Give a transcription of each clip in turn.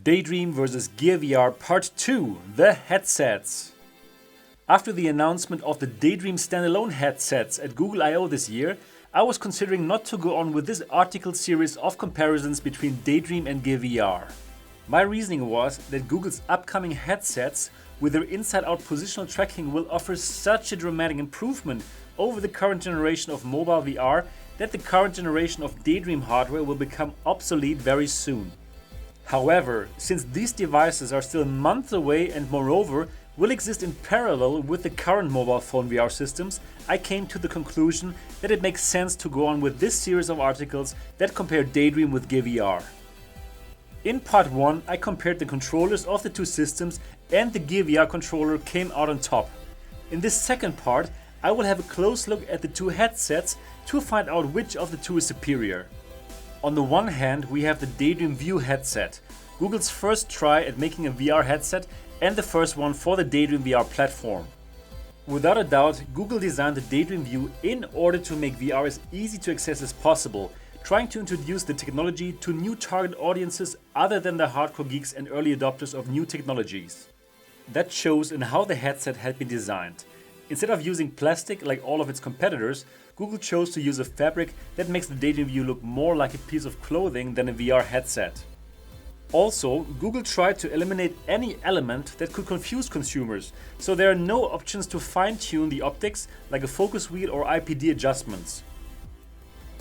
Daydream vs Gear VR Part 2, the headsets. After the announcement of the Daydream standalone headsets at Google I/O this year, I was considering not to go on with this article series of comparisons between Daydream and Gear VR. My reasoning was that Google's upcoming headsets with their inside-out positional tracking will offer such a dramatic improvement over the current generation of mobile VR that the current generation of Daydream hardware will become obsolete very soon. However, since these devices are still months away and moreover will exist in parallel with the current mobile phone VR systems, I came to the conclusion that it makes sense to go on with this series of articles that compare Daydream with Gear VR. In part 1, I compared the controllers of the two systems and the Gear VR controller came out on top. In this second part, I will have a close look at the two headsets to find out which of the two is superior. On the one hand, we have the Daydream View headset, Google's first try at making a VR headset and the first one for the Daydream VR platform. Without a doubt, Google designed the Daydream View in order to make VR as easy to access as possible, trying to introduce the technology to new target audiences other than the hardcore geeks and early adopters of new technologies. That shows in how the headset had been designed. Instead of using plastic like all of its competitors, Google chose to use a fabric that makes the Daydream View look more like a piece of clothing than a VR headset. Also, Google tried to eliminate any element that could confuse consumers, so there are no options to fine-tune the optics like a focus wheel or IPD adjustments.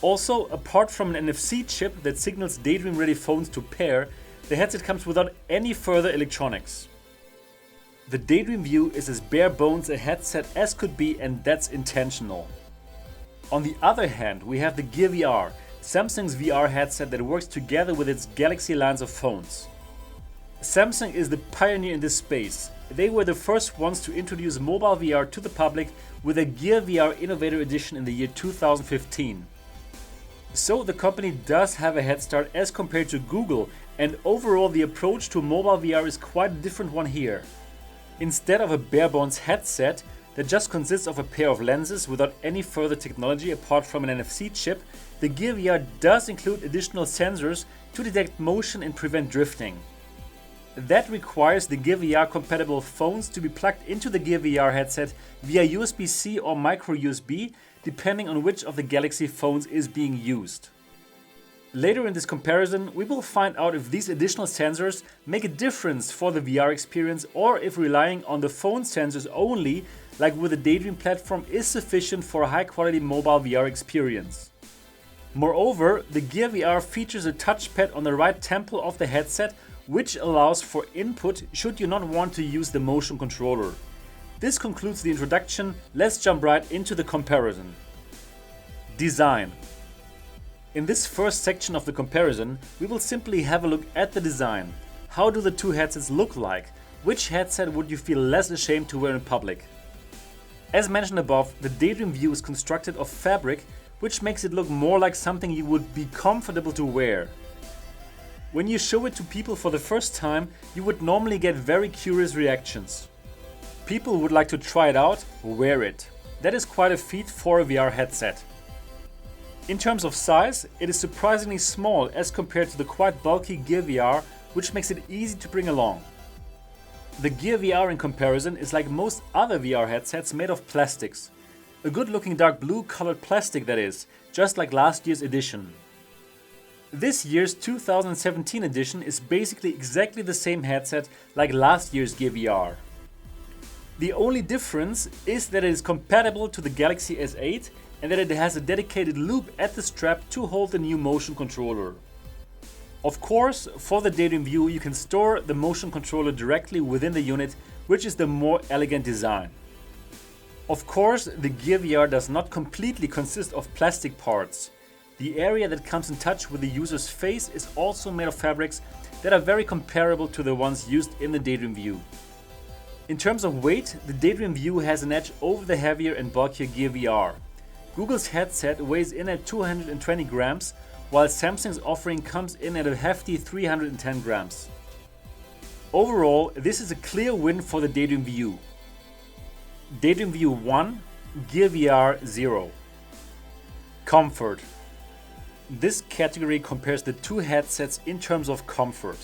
Also, apart from an NFC chip that signals Daydream-ready phones to pair, the headset comes without any further electronics. The Daydream View is as bare bones a headset as could be, and that's intentional. On the other hand, we have the Gear VR, Samsung's VR headset that works together with its Galaxy lines of phones. Samsung is the pioneer in this space. They were the first ones to introduce mobile VR to the public with a Gear VR Innovator Edition in the year 2015. So the company does have a head start as compared to Google, and overall the approach to mobile VR is quite a different one here. Instead of a bare bones headset that just consists of a pair of lenses without any further technology apart from an NFC chip, the Gear VR does include additional sensors to detect motion and prevent drifting. That requires the Gear VR compatible phones to be plugged into the Gear VR headset via USB-C or micro USB, depending on which of the Galaxy phones is being used. Later in this comparison, we will find out if these additional sensors make a difference for the VR experience or if relying on the phone sensors only, like with the Daydream platform, is sufficient for a high-quality mobile VR experience. Moreover, the Gear VR features a touchpad on the right temple of the headset, which allows for input should you not want to use the motion controller. This concludes the introduction. Let's jump right into the comparison. Design. In this first section of the comparison, we will simply have a look at the design. How do the two headsets look like? Which headset would you feel less ashamed to wear in public? As mentioned above, the Daydream View is constructed of fabric, which makes it look more like something you would be comfortable to wear. When you show it to people for the first time, you would normally get very curious reactions. People would like to try it out, wear it. That is quite a feat for a VR headset. In terms of size, it is surprisingly small as compared to the quite bulky Gear VR, which makes it easy to bring along. The Gear VR in comparison is like most other VR headsets made of plastics. A good looking dark blue colored plastic, that is, just like last year's edition. This year's 2017 edition is basically exactly the same headset like last year's Gear VR. The only difference is that it is compatible to the Galaxy S8 and that it has a dedicated loop at the strap to hold the new motion controller. Of course, for the Daydream View you can store the motion controller directly within the unit, which is the more elegant design. Of course, the Gear VR does not completely consist of plastic parts. The area that comes in touch with the user's face is also made of fabrics that are very comparable to the ones used in the Daydream View. In terms of weight, the Daydream View has an edge over the heavier and bulkier Gear VR. Google's headset weighs in at 220 grams, while Samsung's offering comes in at a hefty 310 grams. Overall, this is a clear win for the Daydream View. Daydream View 1, Gear VR 0. Comfort. This category compares the two headsets in terms of comfort.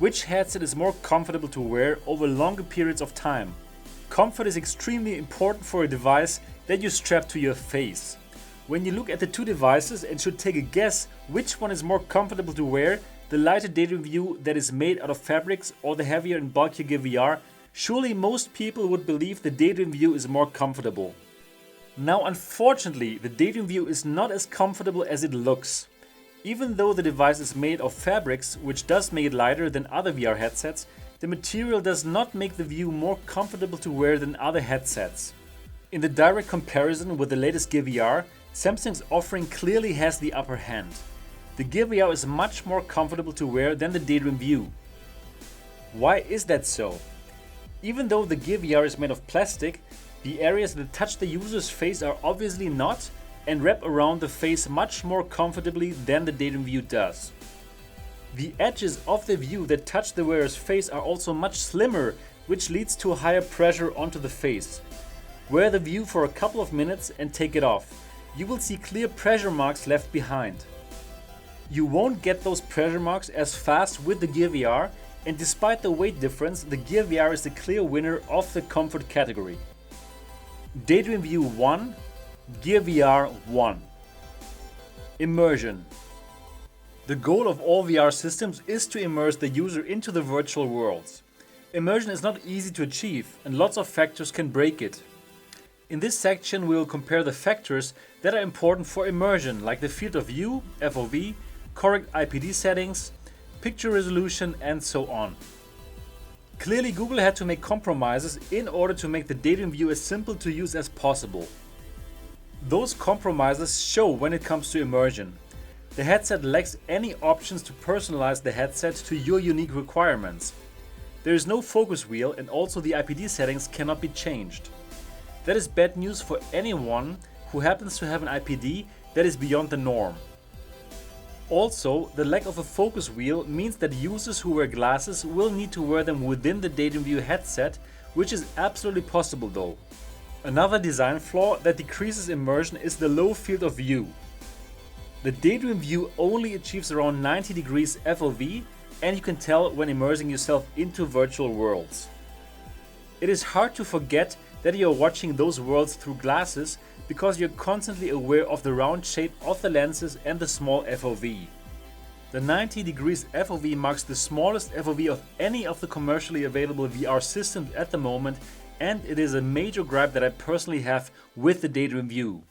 Which headset is more comfortable to wear over longer periods of time? Comfort is extremely important for a device that you strap to your face. When you look at the two devices and should take a guess which one is more comfortable to wear, the lighter Daydream View that is made out of fabrics or the heavier and bulkier Gear VR, surely most people would believe the Daydream View is more comfortable. Now unfortunately, the Daydream View is not as comfortable as it looks. Even though the device is made of fabrics, which does make it lighter than other VR headsets, the material does not make the View more comfortable to wear than other headsets. In the direct comparison with the latest Gear VR, Samsung's offering clearly has the upper hand. The Gear VR is much more comfortable to wear than the Daydream View. Why is that so? Even though the Gear VR is made of plastic, the areas that touch the user's face are obviously not and wrap around the face much more comfortably than the Daydream View does. The edges of the View that touch the wearer's face are also much slimmer, which leads to higher pressure onto the face. Wear the View for a couple of minutes and take it off. You will see clear pressure marks left behind. You won't get those pressure marks as fast with the Gear VR, and despite the weight difference, the Gear VR is the clear winner of the comfort category. Daydream View 1, Gear VR 1. Immersion. The goal of all VR systems is to immerse the user into the virtual worlds. Immersion is not easy to achieve, and lots of factors can break it. In this section we will compare the factors that are important for immersion, like the field of view, FOV, correct IPD settings, picture resolution, and so on. Clearly Google had to make compromises in order to make the Daydream View as simple to use as possible. Those compromises show when it comes to immersion. The headset lacks any options to personalize the headset to your unique requirements. There is no focus wheel, and also the IPD settings cannot be changed. That is bad news for anyone who happens to have an IPD that is beyond the norm. Also, the lack of a focus wheel means that users who wear glasses will need to wear them within the Daydream View headset, which is absolutely possible though. Another design flaw that decreases immersion is the low field of view. The Daydream View only achieves around 90 degrees FOV, and you can tell when immersing yourself into virtual worlds. It is hard to forget that you are watching those worlds through glasses because you're constantly aware of the round shape of the lenses and the small FOV. The 90 degrees FOV marks the smallest FOV of any of the commercially available VR systems at the moment, and it is a major gripe that I personally have with the Daydream View.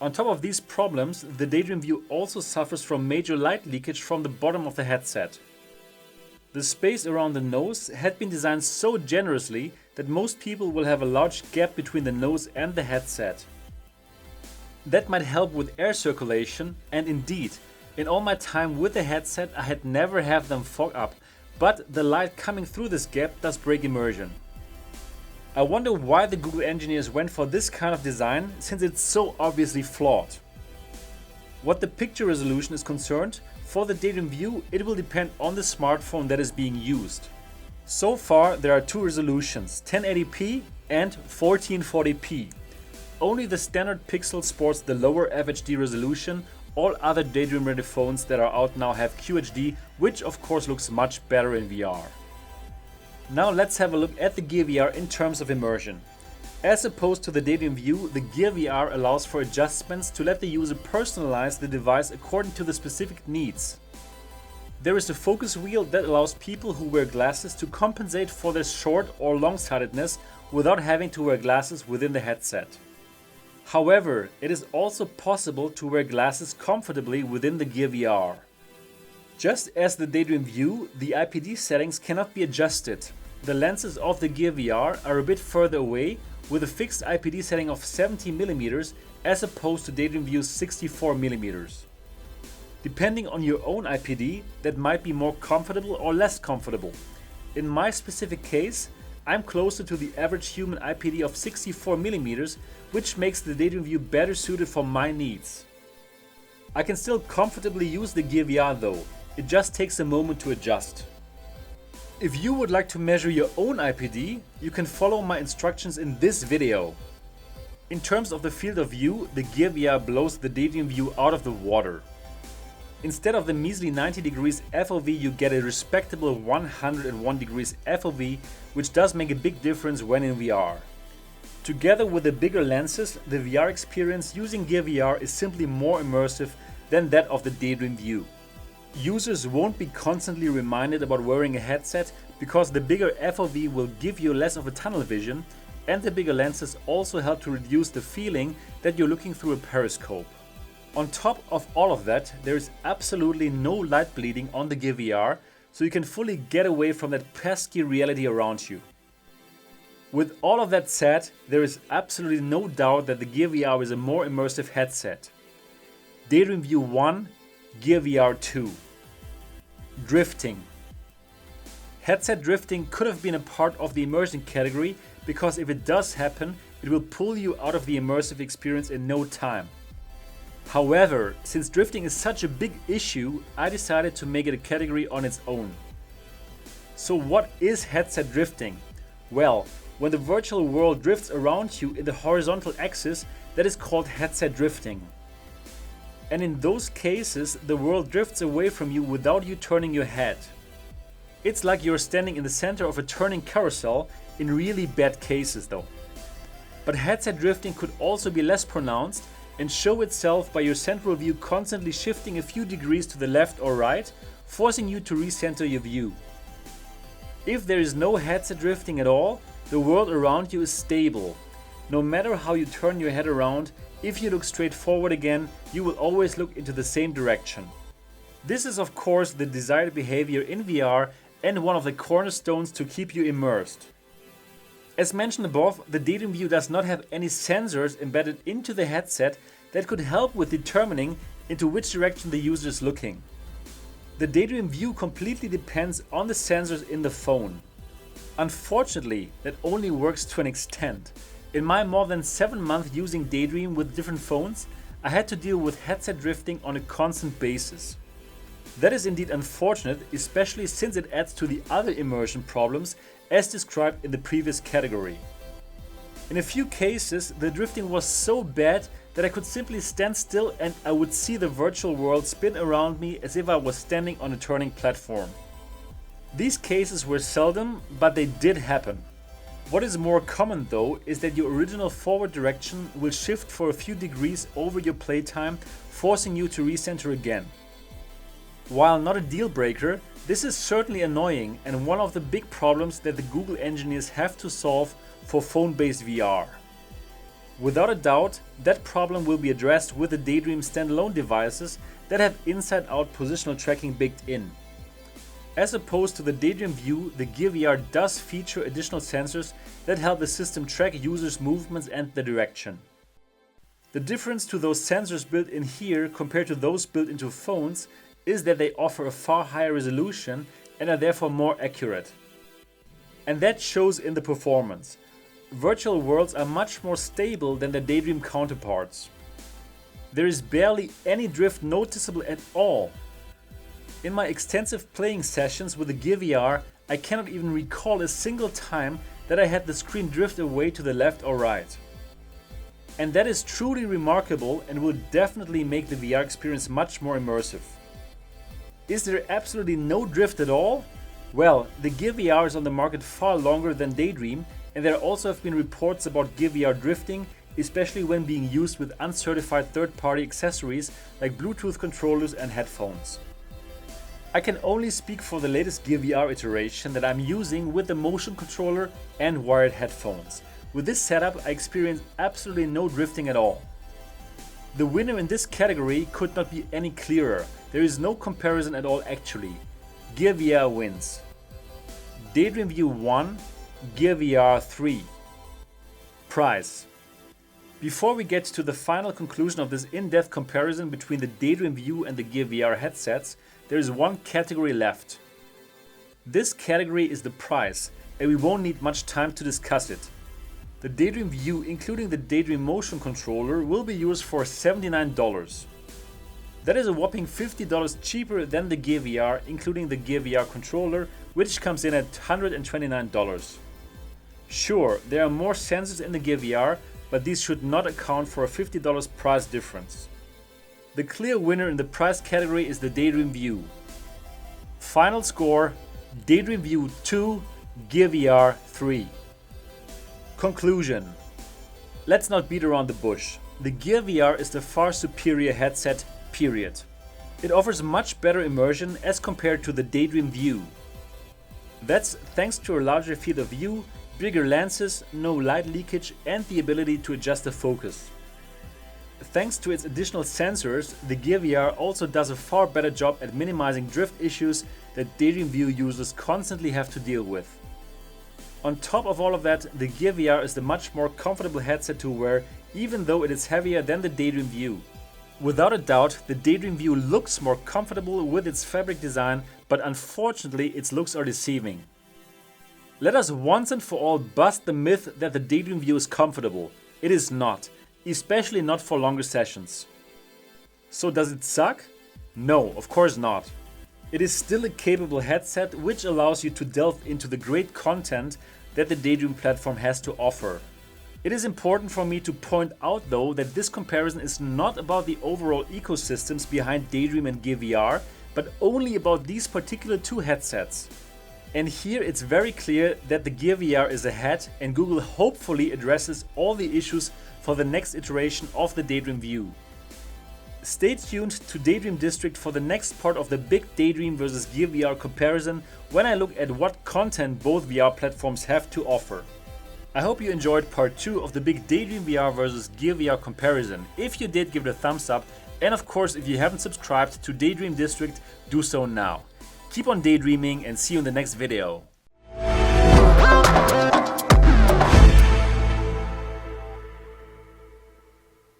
On top of these problems, the Daydream View also suffers from major light leakage from the bottom of the headset. The space around the nose had been designed so generously that most people will have a large gap between the nose and the headset. That might help with air circulation, and indeed, in all my time with the headset I had never have them fog up, but the light coming through this gap does break immersion. I wonder why the Google engineers went for this kind of design, since it's so obviously flawed. What the picture resolution is concerned, for the Daydream View it will depend on the smartphone that is being used. So far there are two resolutions, 1080p and 1440p. Only the standard Pixel sports the lower FHD resolution. All other Daydream ready phones that are out now have QHD, which of course looks much better in VR. Now let's have a look at the Gear VR in terms of immersion. As opposed to the Daydream View, the Gear VR allows for adjustments to let the user personalize the device according to the specific needs. There is a focus wheel that allows people who wear glasses to compensate for their short or long-sightedness without having to wear glasses within the headset. However, it is also possible to wear glasses comfortably within the Gear VR. Just as the Daydream View, the IPD settings cannot be adjusted. The lenses of the Gear VR are a bit further away, with a fixed IPD setting of 70mm as opposed to Daydream View's 64mm. Depending on your own IPD, that might be more comfortable or less comfortable. In my specific case, I'm closer to the average human IPD of 64mm, which makes the Daydream View better suited for my needs. I can still comfortably use the Gear VR though, it just takes a moment to adjust. If you would like to measure your own IPD, you can follow my instructions in this video. In terms of the field of view, the Gear VR blows the Daydream View out of the water. Instead of the measly 90 degrees FOV, you get a respectable 101 degrees FOV, which does make a big difference when in VR. Together with the bigger lenses, the VR experience using Gear VR is simply more immersive than that of the Daydream View. Users won't be constantly reminded about wearing a headset because the bigger FOV will give you less of a tunnel vision, and the bigger lenses also help to reduce the feeling that you're looking through a periscope. On top of all of that, there is absolutely no light bleeding on the Gear VR, so you can fully get away from that pesky reality around you. With all of that said, there is absolutely no doubt that the Gear VR is a more immersive headset. Daydream View 1, Gear VR 2. Drifting. Headset drifting could have been a part of the immersion category because if it does happen, it will pull you out of the immersive experience in no time. However, since drifting is such a big issue, I decided to make it a category on its own. So what is headset drifting? Well, when the virtual world drifts around you in the horizontal axis, that is called headset drifting. And in those cases, the world drifts away from you without you turning your head. It's like you're standing in the center of a turning carousel, in really bad cases though. But headset drifting could also be less pronounced and show itself by your central view constantly shifting a few degrees to the left or right, forcing you to recenter your view. If there is no headset drifting at all, the world around you is stable. No matter how you turn your head around, if you look straight forward again, you will always look into the same direction. This is of course the desired behavior in VR and one of the cornerstones to keep you immersed. As mentioned above, the Daydream View does not have any sensors embedded into the headset that could help with determining into which direction the user is looking. The Daydream View completely depends on the sensors in the phone. Unfortunately, that only works to an extent. In my more than 7 months using Daydream with different phones, I had to deal with headset drifting on a constant basis. That is indeed unfortunate, especially since it adds to the other immersion problems as described in the previous category. In a few cases, the drifting was so bad that I could simply stand still and I would see the virtual world spin around me as if I was standing on a turning platform. These cases were seldom, but they did happen. What is more common though is that your original forward direction will shift for a few degrees over your playtime, forcing you to recenter again. While not a deal breaker, this is certainly annoying and one of the big problems that the Google engineers have to solve for phone-based VR. Without a doubt, that problem will be addressed with the Daydream standalone devices that have inside-out positional tracking baked in. As opposed to the Daydream View, the Gear VR does feature additional sensors that help the system track users' movements and the direction. The difference to those sensors built in here compared to those built into phones is that they offer a far higher resolution and are therefore more accurate. And that shows in the performance. Virtual worlds are much more stable than their Daydream counterparts. There is barely any drift noticeable at all. In my extensive playing sessions with the Gear VR, I cannot even recall a single time that I had the screen drift away to the left or right. And that is truly remarkable and will definitely make the VR experience much more immersive. Is there absolutely no drift at all? Well, the Gear VR is on the market far longer than Daydream, and there also have been reports about Gear VR drifting, especially when being used with uncertified third-party accessories like Bluetooth controllers and headphones. I can only speak for the latest Gear VR iteration that I'm using with the motion controller and wired headphones. With this setup, I experienced absolutely no drifting at all. The winner in this category could not be any clearer. There is no comparison at all actually. Gear VR wins. Daydream View 1, Gear VR 3. Price. Before we get to the final conclusion of this in-depth comparison between the Daydream View and the Gear VR headsets, there is one category left. This category is the price, and we won't need much time to discuss it. The Daydream View, including the Daydream motion controller, will be yours for $79. That is a whopping $50 cheaper than the Gear VR, including the Gear VR controller, which comes in at $129. Sure, there are more sensors in the Gear VR, but these should not account for a $50 price difference. The clear winner in the price category is the Daydream View. Final score: Daydream View 2, Gear VR 3. Conclusion: let's not beat around the bush. The Gear VR is the far superior headset, period. It offers much better immersion as compared to the Daydream View. That's thanks to a larger field of view, bigger lenses, no light leakage, and the ability to adjust the focus. Thanks to its additional sensors, the Gear VR also does a far better job at minimizing drift issues that Daydream View users constantly have to deal with. On top of all of that, the Gear VR is the much more comfortable headset to wear, even though it is heavier than the Daydream View. Without a doubt, the Daydream View looks more comfortable with its fabric design, but unfortunately its looks are deceiving. Let us once and for all bust the myth that the Daydream View is comfortable. It is not, especially not for longer sessions. So does it suck? No, of course not. It is still a capable headset which allows you to delve into the great content that the Daydream platform has to offer. It is important for me to point out though that this comparison is not about the overall ecosystems behind Daydream and Gear VR, but only about these particular two headsets. And here it's very clear that the Gear VR is ahead and Google hopefully addresses all the issues for the next iteration of the Daydream View. Stay tuned to Daydream District for the next part of the big Daydream versus Gear VR comparison when I look at what content both VR platforms have to offer. I hope you enjoyed part 2 of the big Daydream VR versus Gear VR comparison. If you did, give it a thumbs up, and of course if you haven't subscribed to Daydream District, do so now. Keep on daydreaming and see you in the next video.